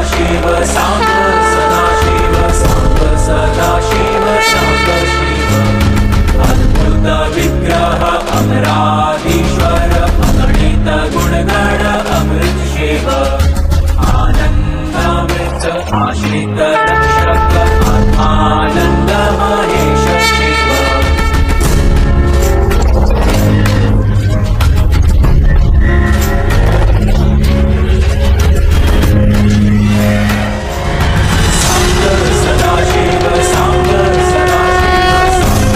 सदाशिव सांब सदाशिव सांब सदाशिव सांब शिव अद्भुत विग्रह अमराधीश्वर अगणित गुणगण अमृत शिव आनंदामृत आश्रित रक्षक आत्मानंद महेश शिव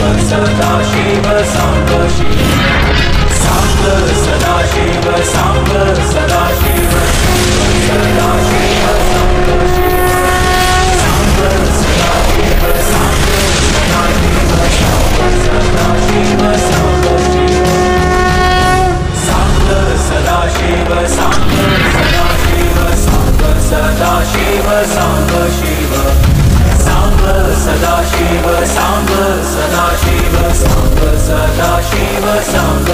सदाशिव सांब शिव सांब सदाशिव सांब सदाशिव सदाशिव सांब शिव सांब सदाशिव सांब सदाशिव सांब शिव सांब सदाशिव सांब सदाशिव सांब सदाशिव सांब शिव सांब सदाशिव सांब सदाशिव सांब सदाशिव सांब